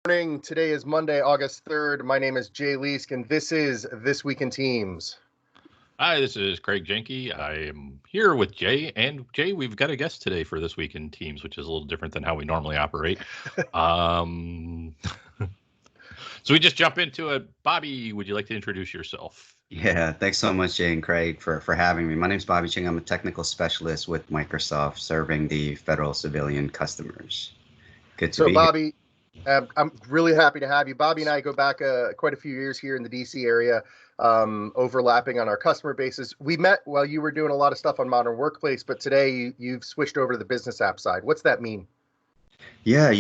Morning. Today is Monday, August 3rd. My name is Jay Leask, and this is This Week in Teams. Hi, this is Craig Jenke. I am here with Jay. And Jay, we've got a guest today for This Week in Teams, which is a little different than how we normally operate. So we just jump into it. Bobby, would you like to introduce yourself? Yeah, thanks so much, Jay and Craig, for having me. My name's Bobby Chang. I'm a technical specialist with Microsoft serving the federal civilian customers. Good to be Bobby, I'm really happy to have you. Bobby and I go back quite a few years here in the DC area, overlapping on our customer bases. We met while you were doing a lot of stuff on Modern Workplace, but today you've switched over to the business app side. What's that mean? Yeah,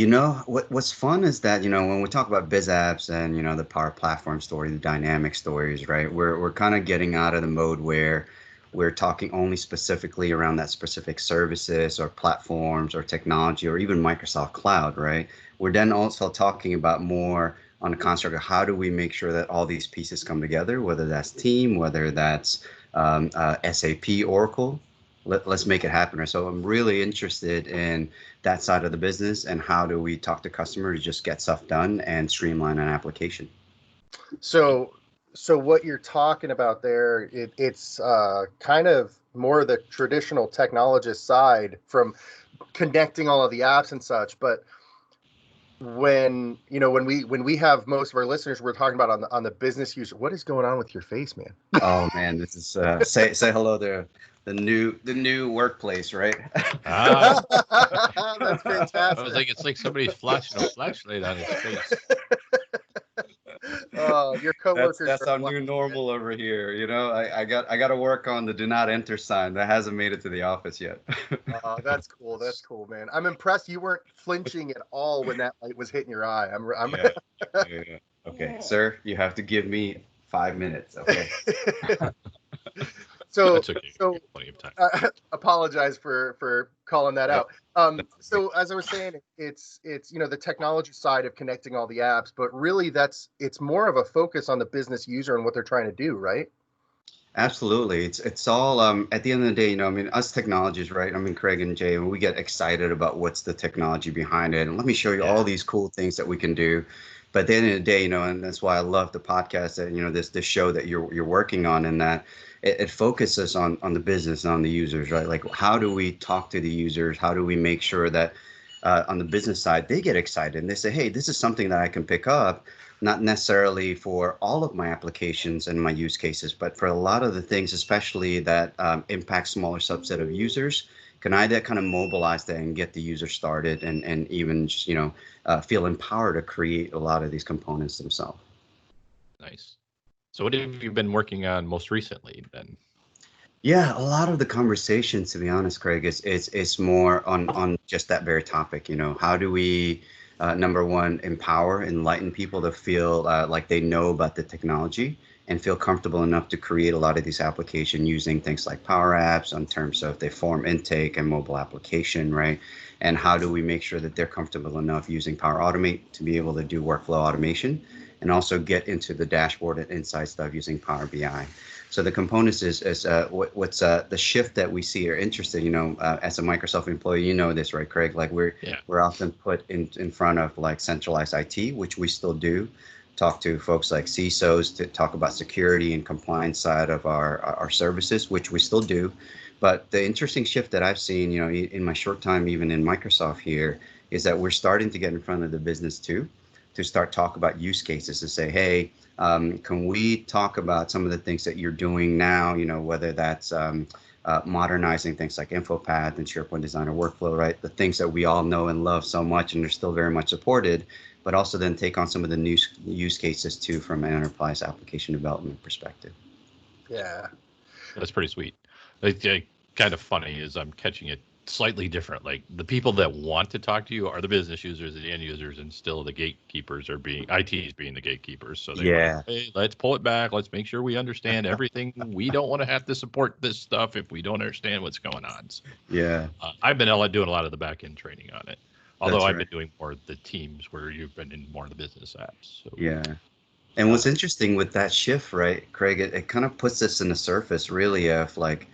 what's fun is that, when we talk about biz apps and, the Power Platform story, the dynamic stories, right? We're kind of getting out of the mode where we're talking only specifically around that specific services or platforms or technology or even Microsoft Cloud, right? We're then also talking about more on the construct of how do we make sure that all these pieces come together, whether that's team, whether that's SAP, Oracle. Let's make it happen. So I'm really interested in that side of the business and how do we talk to customers to just get stuff done and streamline an application. So what you're talking about there, it's kind of more the traditional technologist side from connecting all of the apps and such. But when we have most of our listeners, we're talking about on the business user. What is going on with your face, man? Oh man, this is say hello there. The new workplace, right? That's fantastic. I was like, it's like somebody's flashing a flashlight on his face. Your coworkers. That's our new normal over here. I got to work on the do not enter sign. That hasn't made it to the office yet. That's cool. That's cool, man. I'm impressed you weren't flinching at all when that light was hitting your eye. Yeah. Okay, sir, you have to give me 5 minutes. Okay. So plenty of time. Apologize for calling that out. So as I was saying, it's the technology side of connecting all the apps, but really it's more of a focus on the business user and what they're trying to do, right? Absolutely. It's all at the end of the day, us technologists, right? Craig and Jay, we get excited about what's the technology behind it. And let me show you all these cool things that we can do. But at the end of the day, and that's why I love the podcast that, this show that you're working on, and that it focuses on the business and on the users, right? Like, how do we talk to the users? How do we make sure that on the business side, they get excited and they say, hey, this is something that I can pick up, not necessarily for all of my applications and my use cases, but for a lot of the things, especially that impact smaller subset of users. Can I that kind of mobilize that and get the user started and even just, feel empowered to create a lot of these components themselves? Nice. So what have you been working on most recently then? Yeah, a lot of the conversations, to be honest, Craig, is more on just that very topic. How do we, number one, empower, enlighten people to feel like they know about the technology and feel comfortable enough to create a lot of these applications using things like Power Apps in terms of their form intake and mobile application, right? And how do we make sure that they're comfortable enough using Power Automate to be able to do workflow automation and also get into the dashboard and insight stuff using Power BI. So the components is what's the shift that we see or interested, as a Microsoft employee, this, right, Craig? Like we're often put in front of like centralized IT, which we still do. Talk to folks like CISOs to talk about security and compliance side of our services, which we still do. But the interesting shift that I've seen, in my short time, even in Microsoft here, is that we're starting to get in front of the business too, to start talk about use cases to say, hey, can we talk about some of the things that you're doing now, whether that's modernizing things like InfoPath and SharePoint Designer Workflow, right? The things that we all know and love so much and they're still very much supported, but also then take on some of the new use cases too from an enterprise application development perspective. Yeah. That's pretty sweet. Kind of funny is I'm catching it slightly different. Like the people that want to talk to you are the business users, the end users, and still the gatekeepers are IT is being the gatekeepers. So hey, let's pull it back. Let's make sure we understand everything. We don't want to have to support this stuff if we don't understand what's going on. So, I've been doing a lot of the back end training on it. Although I've been doing more of the teams where you've been in more of the business apps. So. Yeah. And what's interesting with that shift, right, Craig, it kind of puts us in the surface really of like,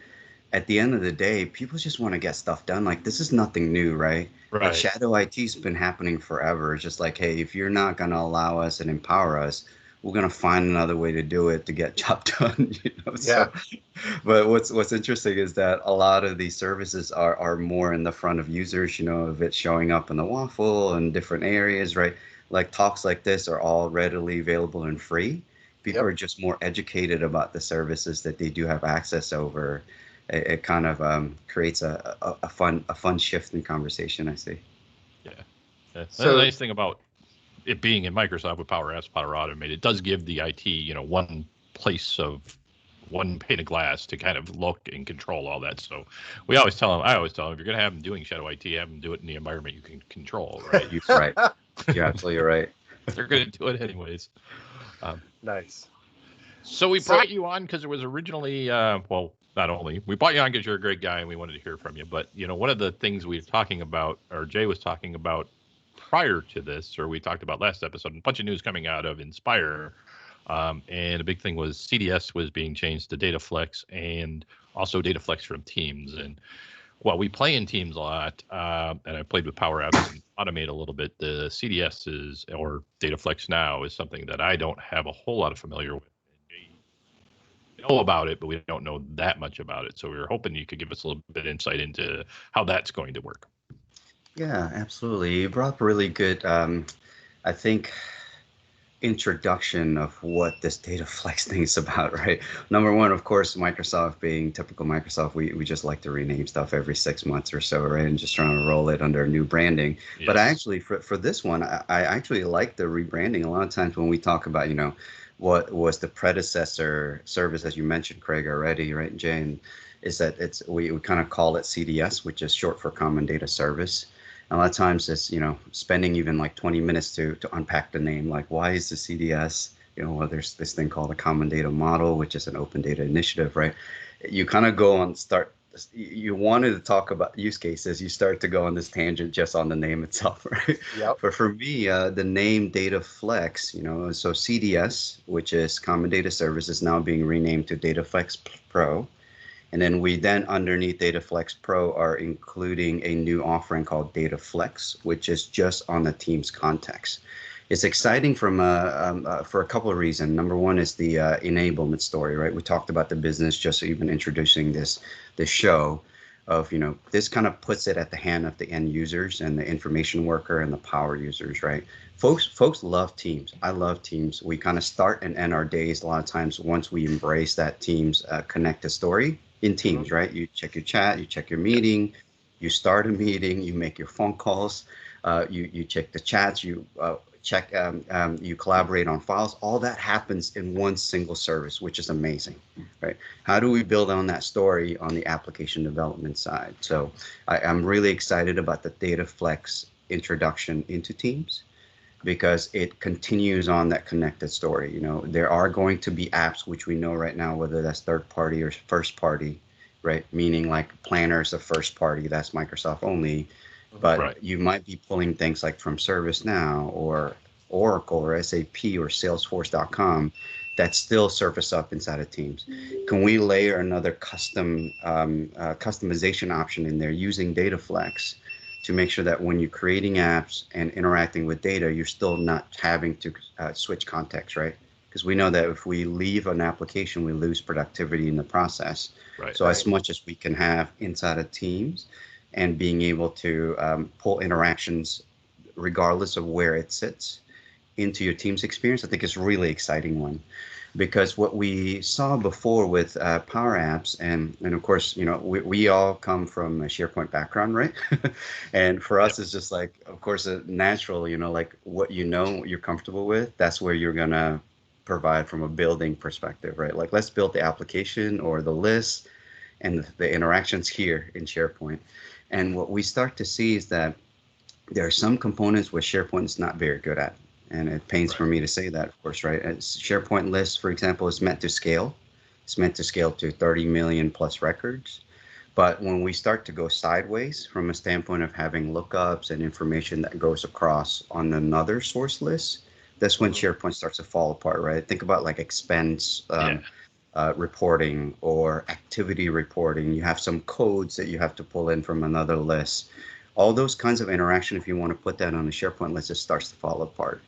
at the end of the day, people just want to get stuff done. Like this is nothing new, right? But Right. shadow IT's been happening forever. It's just like, hey, if you're not going to allow us and empower us, we're going to find another way to do it to get job done. Yeah. So, but what's interesting is that a lot of these services are more in the front of users, of it showing up in the waffle and different areas, right? Like talks like this are all readily available and free. People Yep. are just more educated about the services that they do have access over. It kind of creates a fun shift in conversation, I see. Yeah. And the So nice thing about it being in Microsoft with Power Apps, Power Automate, it does give the IT, one place of one pane of glass to kind of look and control all that. So I always tell them, if you're going to have them doing shadow IT, have them do it in the environment you can control, right? You're right. You're absolutely right. They're going to do it anyways. nice. So we So brought you on because it was originally, well, not only we brought you on because you're a great guy and we wanted to hear from you, but one of the things we were talking about, or Jay was talking about prior to this, or we talked about last episode, a bunch of news coming out of Inspire, and a big thing was CDS was being changed to DataFlex and also DataFlex from Teams. And well, we play in Teams a lot, and I played with Power Apps and Automate a little bit. The CDS or DataFlex now is something that I don't have a whole lot of familiar with. Know about it, but we don't know that much about it. So we were hoping you could give us a little bit of insight into how that's going to work. Yeah, absolutely. You brought up a really good, I think, introduction of what this data flex thing is about, right? Number one, of course, Microsoft being typical Microsoft, we just like to rename stuff every 6 months or so, right? And just trying to roll it under new branding. Yes. But I actually, for this one, I actually like the rebranding. A lot of times when we talk about, what was the predecessor service, as you mentioned, Craig, already, right, Jane, is that we kind of call it CDS, which is short for Common Data Service. And a lot of times it's, spending even like 20 minutes to unpack the name, like why is the CDS? Well, there's this thing called a Common Data Model, which is an open data initiative, right? You kind of go on you wanted to talk about use cases, you start to go on this tangent just on the name itself, right? Yep. But for me, the name DataFlex, so CDS, which is Common Data Service, is now being renamed to DataFlex Pro. And then we underneath DataFlex Pro are including a new offering called DataFlex, which is just on the Teams context. It's exciting for a couple of reasons. Number one is the enablement story, right? We talked about the business just even introducing this show of, this kind of puts it at the hand of the end users and the information worker and the power users, right? Folks love Teams. I love Teams. We kind of start and end our days a lot of times once we embrace that Teams connected story in Teams, right? You check your chat, you check your meeting, you start a meeting, you make your phone calls, you check the chats, you you collaborate on files. All that happens in one single service, which is amazing, right? How do we build on that story on the application development side? So I'm really excited about the DataFlex introduction into Teams, because it continues on that connected story. There are going to be apps, which we know right now, whether that's third party or first party, right? Meaning like Planner is a first party, that's Microsoft only. But Right. you might be pulling things like from ServiceNow or Oracle or SAP or Salesforce.com that still surface up inside of Teams. Can we layer another customization option in there using DataFlex to make sure that when you're creating apps and interacting with data, you're still not having to switch context, right? Because we know that if we leave an application, we lose productivity in the process. Right. So as much as we can have inside of Teams and being able to pull interactions regardless of where it sits into your Teams experience, I think is a really exciting one. Because what we saw before with Power Apps, and of course, we all come from a SharePoint background, right? And for us, it's just like, of course, a natural, like what you're comfortable with, that's where you're going to provide from a building perspective, right? Like, let's build the application or the list and the interactions here in SharePoint. And what we start to see is that there are some components where SharePoint is not very good at. And it pains for me to say that, of course, right? SharePoint list, for example, is meant to scale. It's meant to scale to 30 million plus records. But when we start to go sideways from a standpoint of having lookups and information that goes across on another source list, that's when SharePoint starts to fall apart, right? Think about like expense reporting or activity reporting. You have some codes that you have to pull in from another list. All those kinds of interaction, if you want to put that on a SharePoint list, it starts to fall apart.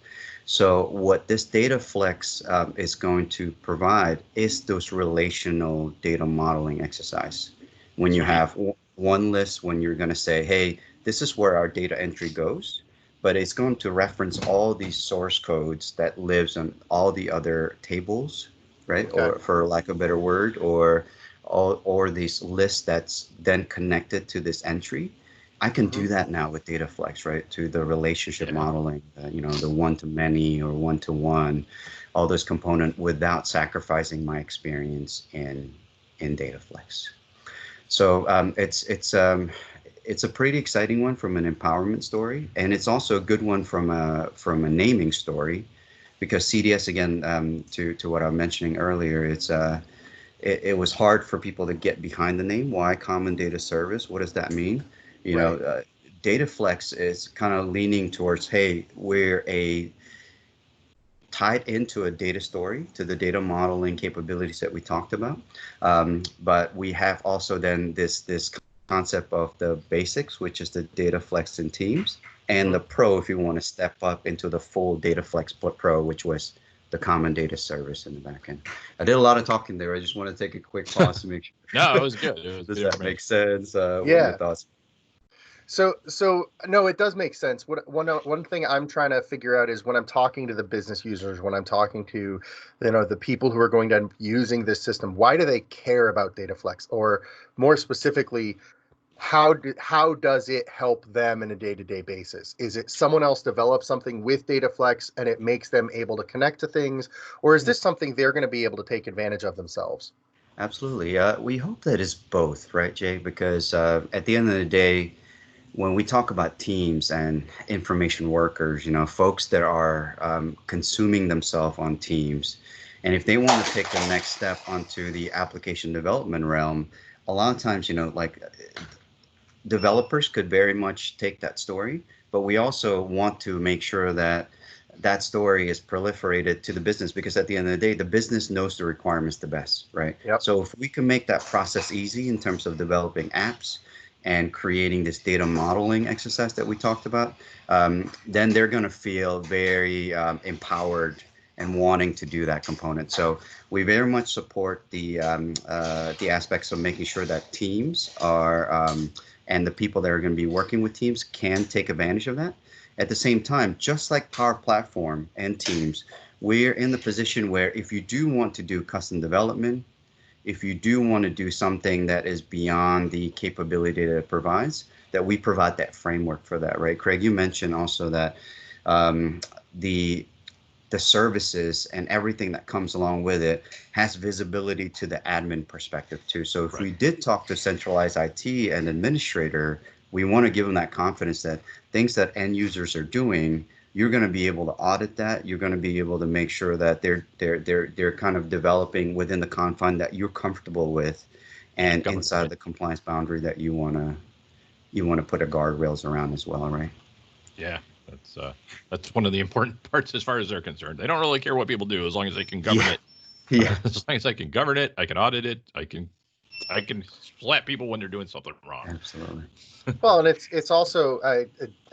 So what this DataFlex is going to provide is those relational data modeling exercise. When you have one list, when you're going to say, hey, this is where our data entry goes, but it's going to reference all these source codes that lives on all the other tables, right? Okay. Or for lack of a better word, or these lists that's then connected to this entry. I can do that now with DataFlex, right? To the relationship modeling, the one-to-many or one-to-one, all those components without sacrificing my experience in DataFlex. So it's a pretty exciting one from an empowerment story, and it's also a good one from a naming story, because CDS, again, to what I was mentioning earlier, it was hard for people to get behind the name. Why Common Data Service? What does that mean? DataFlex is kind of leaning towards, hey, we're tied into a data story, to the data modeling capabilities that we talked about. But we have also then this concept of the basics, which is the DataFlex in Teams, and the Pro, if you want to step up into the full DataFlex Pro, which was the Common Data Service in the back end. I did a lot of talking there. I just want to take a quick pause to make sure. No, it was good. Does that make sense? What are Yeah. your thoughts? So no, it does make sense. One thing I'm trying to figure out is, when I'm talking to the business users, when I'm talking to, the people who are going to be using this system, why do they care about DataFlex? Or more specifically, how does it help them in a day-to-day basis? Is it someone else develops something with DataFlex and it makes them able to connect to things, or is this something they're going to be able to take advantage of themselves? Absolutely. We hope that it's both, right, Jay? Because at the end of the day, when we talk about teams and information workers, folks that are consuming themselves on teams, and if they want to take the next step onto the application development realm, a lot of times, like developers could very much take that story, but we also want to make sure that that story is proliferated to the business, because at the end of the day, the business knows the requirements the best, right? Yep. So if we can make that process easy in terms of developing apps and creating this data modeling exercise that we talked about, then they're going to feel very empowered and wanting to do that component. So we very much support the aspects of making sure that teams are and the people that are going to be working with teams can take advantage of that. At the same time, just like Power Platform and Teams, we're in the position where if you do want to do custom development, if you do want to do something that is beyond the capability that it provides, that we provide that framework for that, right? Craig, you mentioned also that the services and everything that comes along with it has visibility to the admin perspective too. So if we did talk to centralized IT and administrator, we want to give them that confidence that things that end users are doing, you're going to be able to audit that. You're going to be able to make sure that they're kind of developing within the confine that you're comfortable with, and inside the compliance boundary that you want to put a guardrails around as well, right? Yeah, that's one of the important parts as far as they're concerned. They don't really care what people do as long as they can govern it. Yeah. As long as I can govern it, I can audit it. I can slap people when they're doing something wrong. Absolutely. Well, and it's also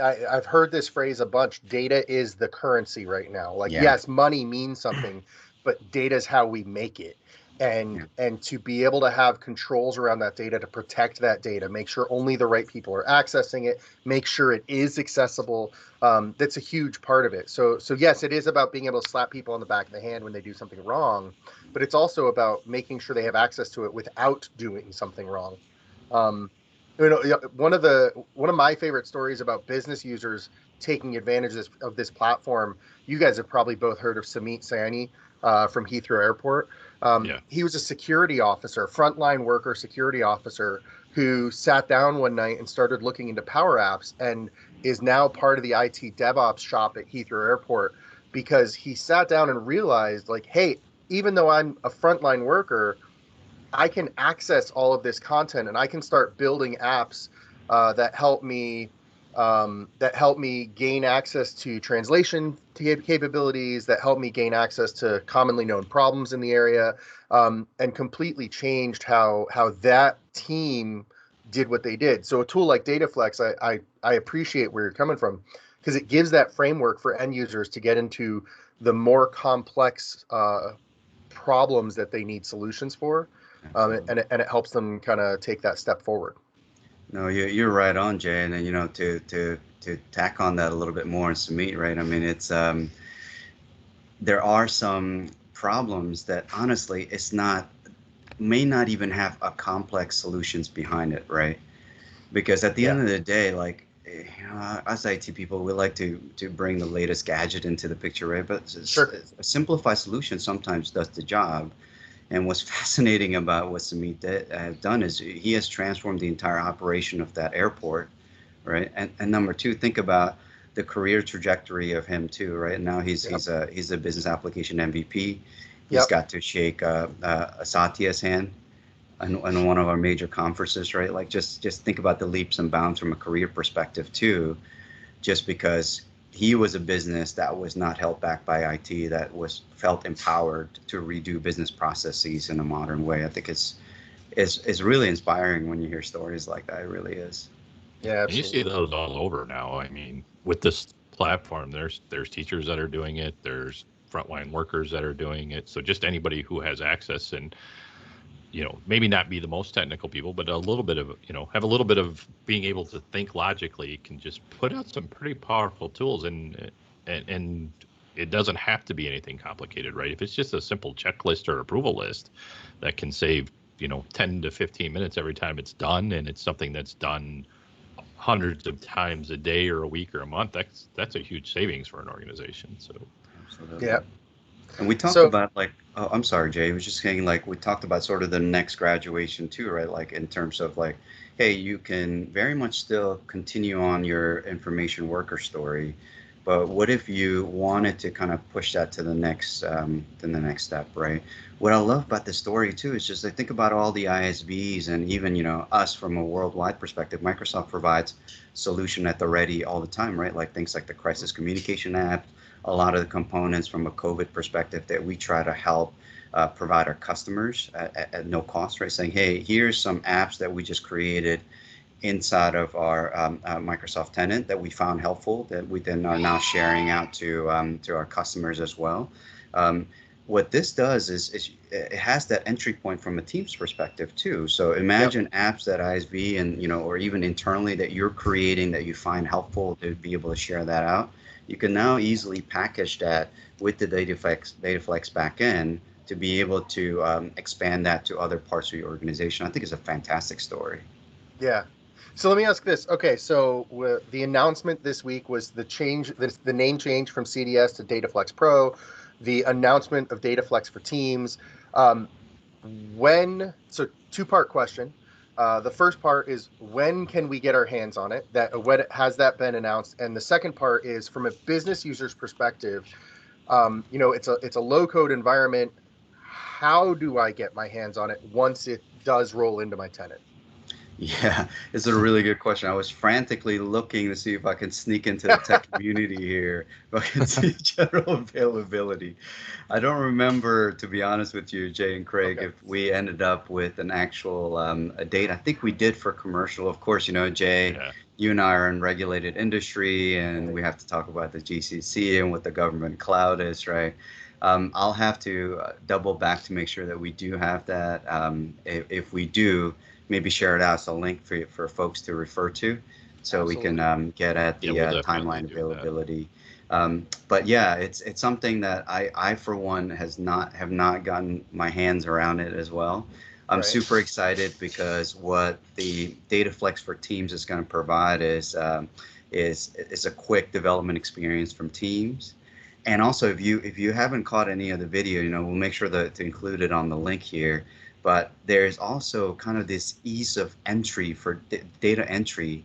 I've heard this phrase a bunch. Data is the currency right now. Like, yes, money means something, but data is how we make it. And to be able to have controls around that data, to protect that data, make sure only the right people are accessing it, make sure it is accessible. That's a huge part of it. So yes, it is about being able to slap people on the back of the hand when they do something wrong, but it's also about making sure they have access to it without doing something wrong. One of my favorite stories about business users taking advantage of this platform. You guys have probably both heard of Samit Saini from Heathrow Airport. He was a security officer, frontline worker, security officer, who sat down one night and started looking into Power Apps, and is now part of the IT DevOps shop at Heathrow Airport, because he sat down and realized, like, hey, even though I'm a frontline worker, I can access all of this content, and I can start building apps that help me gain access to translation capabilities, that help me gain access to commonly known problems in the area, and completely changed how that team did what they did. So a tool like DataFlex, I appreciate where you're coming from, because it gives that framework for end users to get into the more complex problems that they need solutions for, and it helps them kind of take that step forward. No, you're right on, Jay, and then, to tack on that a little bit more and Sumit, right? I mean, it's there are some problems that honestly may not even have a complex solutions behind it, right? Because at the end of the day, like, us IT people, we like to bring the latest gadget into the picture, right? But a simplified solution sometimes does the job. And what's fascinating about what Sumit has done is he has transformed the entire operation of that airport, right? And number two, think about the career trajectory of him too, right? Now he's a business application MVP. He's got to shake Satya's hand on one of our major conferences, right? Like, just think about the leaps and bounds from a career perspective too, just because he was a business that was not held back by IT, that felt empowered to redo business processes in a modern way. I think it's really inspiring when you hear stories like that. It really is. Yeah, absolutely. And you see those all over now. I mean, with this platform, there's teachers that are doing it. There's frontline workers that are doing it. So just anybody who has access and, maybe not be the most technical people, but a little bit of, have a little bit of being able to think logically, can just put out some pretty powerful tools. And it doesn't have to be anything complicated, right? If it's just a simple checklist or approval list that can save, 10 to 15 minutes every time it's done, and it's something that's done hundreds of times a day or a week or a month, that's a huge savings for an organization. So absolutely. Yeah. And we talked about, like, oh, I'm sorry, Jay. I was just saying, like, we talked about sort of the next graduation too, right? Like, in terms of, like, hey, you can very much still continue on your information worker story, but what if you wanted to kind of push that to the next step, right? What I love about this story too is just, I think about all the ISVs and even, us from a worldwide perspective. Microsoft provides solution at the ready all the time, right? Like things like the crisis communication app, a lot of the components from a COVID perspective that we try to help provide our customers at no cost, right? Saying, hey, here's some apps that we just created inside of our Microsoft tenant that we found helpful, that we then are now sharing out to our customers as well. What this does is it has that entry point from a Teams perspective too. So imagine apps that ISV and, or even internally that you're creating that you find helpful to be able to share that out. You can now easily package that with the DataFlex backend to be able to expand that to other parts of your organization. I think it's a fantastic story. Yeah. So let me ask this. Okay, so the announcement this week was the name change from CDS to DataFlex Pro, the announcement of DataFlex for Teams. So two-part question. The first part is, when can we get our hands on it? When has that been announced? And the second part is, from a business user's perspective, it's a low-code environment. How do I get my hands on it once it does roll into my tenant? Yeah, it's a really good question. I was frantically looking to see if I can sneak into the tech community here, if I can see general availability. I don't remember, to be honest with you, Jay and Craig, if we ended up with an actual a date. I think we did for commercial. Of course, Jay, you and I are in regulated industry, and we have to talk about the GCC and what the government cloud is, right? I'll have to double back to make sure that we do have that. If we do, maybe share it out as a link for folks to refer to, so Absolutely. We can get at the we'll timeline availability. But yeah, it's something that I for one have not gotten my hands around it as well. I'm super excited because what the DataFlex for Teams is going to provide is a quick development experience from Teams. And also, if you haven't caught any of the video, we'll make sure to include it on the link here. But there's also kind of this ease of entry for data entry,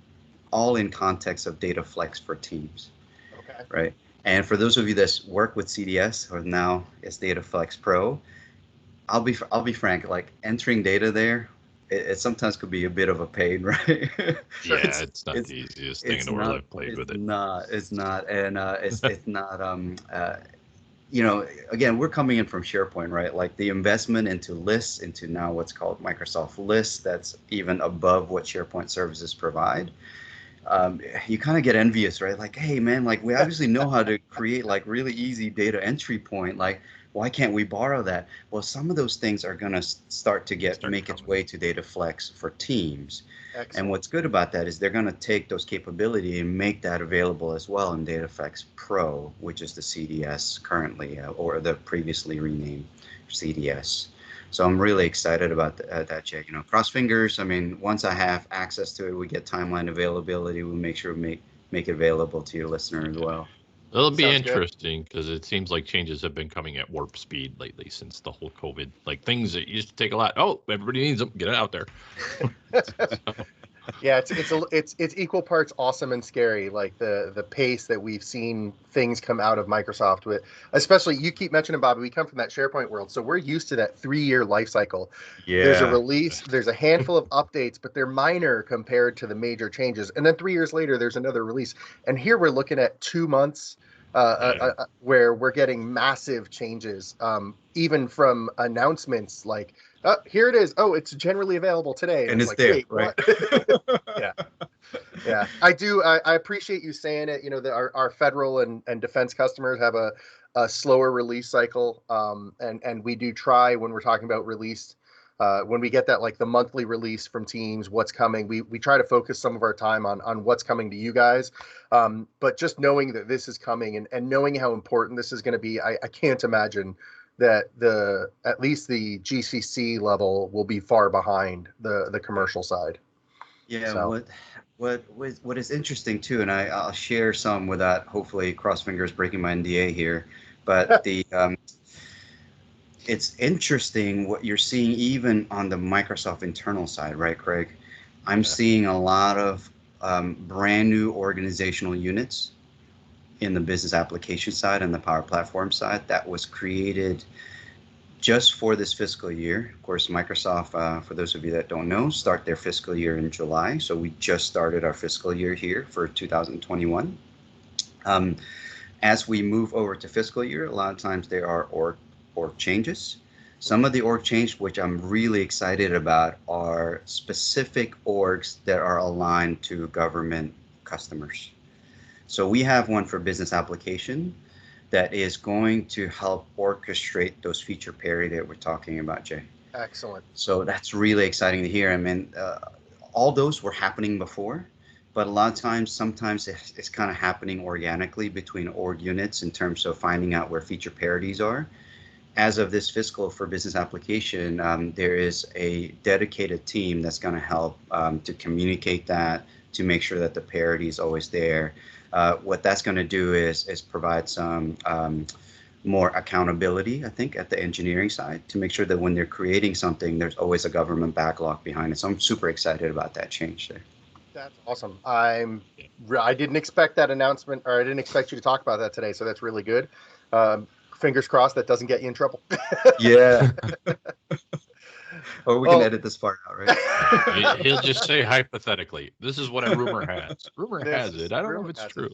all in context of DataFlex for Teams. Okay. Right. And for those of you that work with CDS, or now it's DataFlex Pro, I'll be frank. Like, entering data there, it sometimes could be a bit of a pain, right? Yeah, it's not the easiest thing in the world. I've played with it. It's not, and it's not. you know, again, we're coming in from SharePoint, right? Like the investment into lists, into now what's called Microsoft Lists, that's even above what SharePoint services provide. You kind of get envious, right? Like, hey, man, like we obviously know how to create like really easy data entry point. Like, why can't we borrow that? Well, some of those things are going to start to make its way to DataFlex for Teams. And Excellent. what's good about that is they're going to take those capability and make that available as well in DataFlex Pro, which is the CDS currently, or the previously renamed CDS. So I'm really excited about that, Jay. You know, cross fingers. I mean, once I have access to it, we get timeline availability. We'll make sure we make it available to your listener as well. It'll be Sounds good. interesting because it seems like changes have been coming at warp speed lately since the whole COVID. Like things that used to take a lot. Oh, everybody needs them. Get it out there. Yeah, it's equal parts awesome and scary. Like the pace that we've seen things come out of Microsoft with, especially you keep mentioning, Bobby. We come from that SharePoint world, so we're used to that 3-year life cycle. There's a Yeah. release, there's a handful of updates, but they're minor compared to the major changes. And then 3 years later, there's another release. And here we're looking at 2 months where we're getting massive changes, even from announcements like, here it is. Oh, it's generally available today. And it's like, there, wait, right? what? Yeah. I appreciate you saying it. You know, that our federal and defense customers have a slower release cycle. And we do try when we're talking about release, when we get that, like the monthly release from teams, what's coming, we try to focus some of our time on what's coming to you guys. But just knowing that this is coming and knowing how important this is going to be, I can't imagine that at least the GCC level will be far behind the commercial side. Yeah. So. What is interesting too, and I'll share some without hopefully cross fingers breaking my NDA here, but it's interesting what you're seeing even on the Microsoft internal side, right, Craig? I'm seeing a lot of brand new organizational units in the business application side and the Power Platform side that was created just for this fiscal year. Of course, Microsoft, for those of you that don't know, start their fiscal year in July. So we just started our fiscal year here for 2021. As we move over to fiscal year, a lot of times there are org changes. Some of the org change, which I'm really excited about, are specific orgs that are aligned to government customers. So we have one for business application that is going to help orchestrate those feature parity that we're talking about, Jay. Excellent. So that's really exciting to hear. I mean, all those were happening before, but a lot of times, sometimes it's kind of happening organically between org units in terms of finding out where feature parities are. As of this fiscal for business application, there is a dedicated team that's going to help to communicate that, to make sure that the parity is always there. What that's going to do is provide some more accountability, I think, at the engineering side to make sure that when they're creating something, there's always a government backlog behind it. So I'm super excited about that change there. That's awesome. I didn't expect that announcement, or I didn't expect you to talk about that today. So that's really good. Fingers crossed that doesn't get you in trouble. Yeah. Or we can edit this part out, right? He'll just say hypothetically, this is what a rumor has. Rumor has it. I don't know if it's true.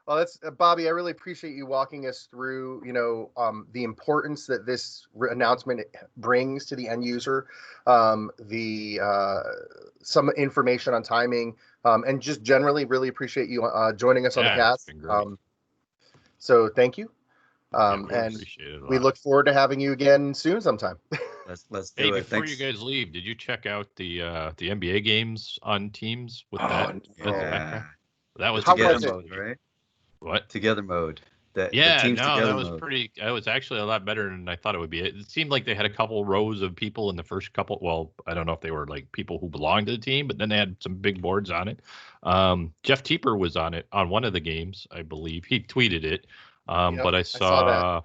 Well, that's Bobby. I really appreciate you walking us through, the importance that this announcement brings to the end user, some information on timing, and just generally really appreciate you joining us on the cast. So thank you, and we look forward to having you again soon sometime. Let's do it. Before you guys leave, did you check out the NBA games on Teams with that? Yeah. That was together mode, right? What? Together mode. That was pretty. It was actually a lot better than I thought it would be. It seemed like they had a couple rows of people in the first couple. Well, I don't know if they were like people who belonged to the team, but then they had some big boards on it. Jeff Teeper was on it on one of the games, I believe. He tweeted it. But I saw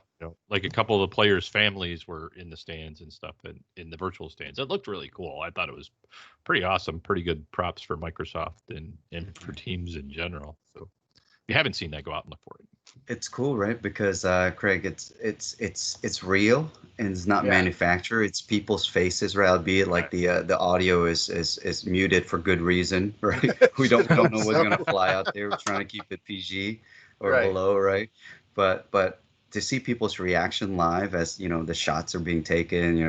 like a couple of the players' families were in the stands and stuff, and in the virtual stands. It looked really cool. I thought it was pretty awesome. Pretty good props for Microsoft and for teams in general. So if you haven't seen that, go out and look for it. It's cool, right? Because Craig, it's real and it's not manufactured. It's people's faces, right? Albeit like the audio is muted for good reason, right? We don't know what's gonna fly out there. We're trying to keep it PG or below, right? but to see people's reaction live as the shots are being taken,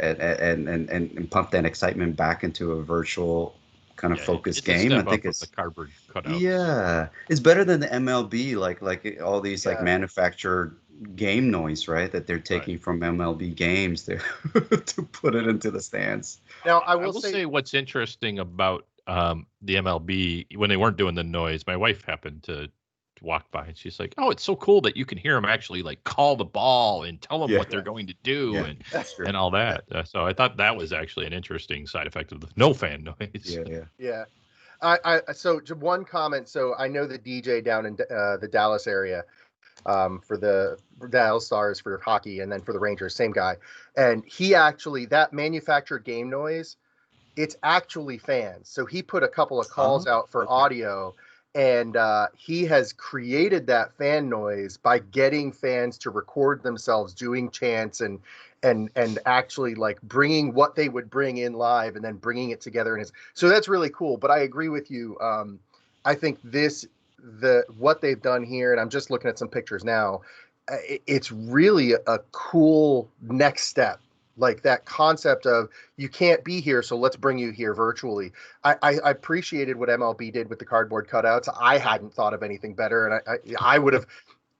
and pump that excitement back into a virtual kind of focused it's a game, I step think up from the it's cardboard cutouts. yeah, it's better than the MLB, like all these like Yeah. manufactured game noise, right? That they're taking from MLB games to to put it into the stands. Now, I will say what's interesting about the MLB when they weren't doing the noise. My wife happened to walk by and she's like, "Oh, it's so cool that you can hear them actually like call the ball and tell them what they're going to do and all that." So I thought that was actually an interesting side effect of the no fan noise. Yeah. So one comment. So I know the DJ down in the Dallas area for the Dallas Stars for hockey, and then for the Rangers, same guy. And he actually, that manufactured game noise, it's actually fans. So he put a couple of calls out for audio, and he has created that fan noise by getting fans to record themselves doing chants and actually like bringing what they would bring in live and then bringing it together. So that's really cool. But I agree with you. I think what they've done here, and I'm just looking at some pictures now, it's really a cool next step. Like that concept of you can't be here, so let's bring you here virtually. I appreciated what MLB did with the cardboard cutouts. I hadn't thought of anything better, and I would have,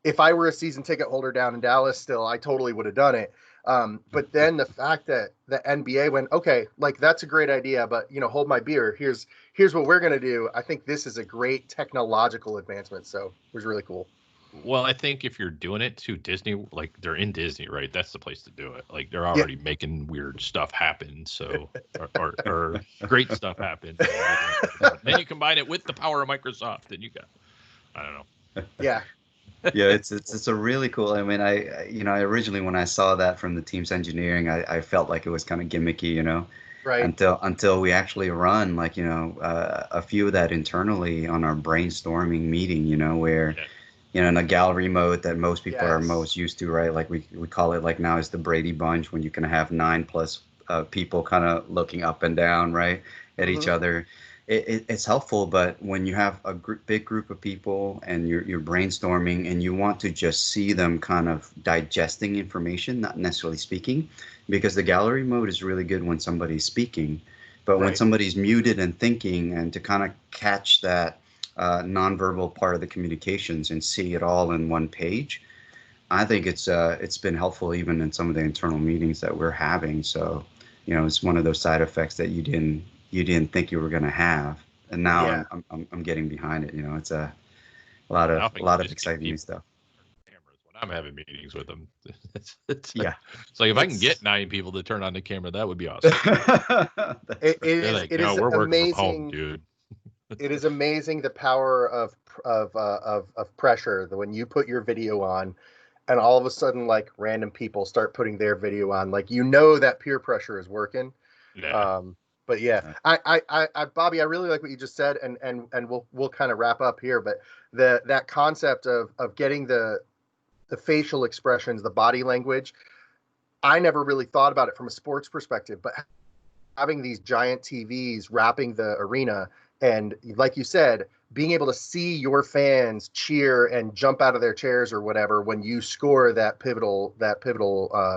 if I were a season ticket holder down in Dallas still, I totally would have done it. But then the fact that the NBA went, okay, like that's a great idea, but hold my beer. Here's what we're gonna do. I think this is a great technological advancement. So it was really cool. Well, I think if you're doing it to Disney, like they're in Disney, right? That's the place to do it. Like they're already making weird stuff happen, so or great stuff happen. Then you combine it with the power of Microsoft, and you got, I don't know. Yeah. Yeah, it's a really cool. I mean, I originally when I saw that from the team's engineering, I felt like it was kind of gimmicky, Right. Until we actually run like a few of that internally on our brainstorming meeting, where. In a gallery mode that most people are most used to, right? Like we call it like now is the Brady Bunch, when you can have 9+ people kind of looking up and down, right, at each other. It's helpful, but when you have a big group of people and you're brainstorming and you want to just see them kind of digesting information, not necessarily speaking, because the gallery mode is really good when somebody's speaking, but when somebody's muted and thinking, and to kind of catch that nonverbal part of the communications and see it all in one page, I think it's been helpful even in some of the internal meetings that we're having. So, it's one of those side effects that you didn't think you were going to have, and now I'm getting behind it. It's a lot of exciting new stuff. Cameras when I'm having meetings with them. It's like if I can get 9 people to turn on the camera, that would be awesome. It is we're working amazing, from home, dude. It is amazing the power of pressure when you put your video on, and all of a sudden like random people start putting their video on, like that peer pressure is working. But yeah, I Bobby, I really like what you just said, and we'll kind of wrap up here. But that concept of getting the facial expressions, the body language, I never really thought about it from a sports perspective, but having these giant TVs wrapping the arena, and like you said, being able to see your fans cheer and jump out of their chairs or whatever when you score that pivotal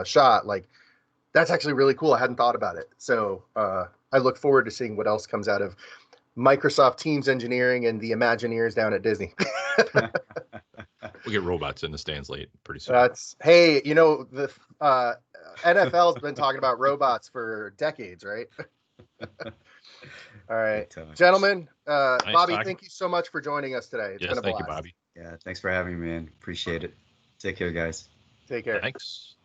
shot, like that's actually really cool. I hadn't thought about it. So I look forward to seeing what else comes out of Microsoft Teams engineering and the Imagineers down at Disney. We'll get robots in the stands late pretty soon. The NFL's been talking about robots for decades, right? All right, gentlemen. Nice Bobby, talking. Thank you so much for joining us today. It's been a blast. Thank you, Bobby. Yeah, thanks for having me, man. Appreciate it. Take care, guys. Take care. Thanks.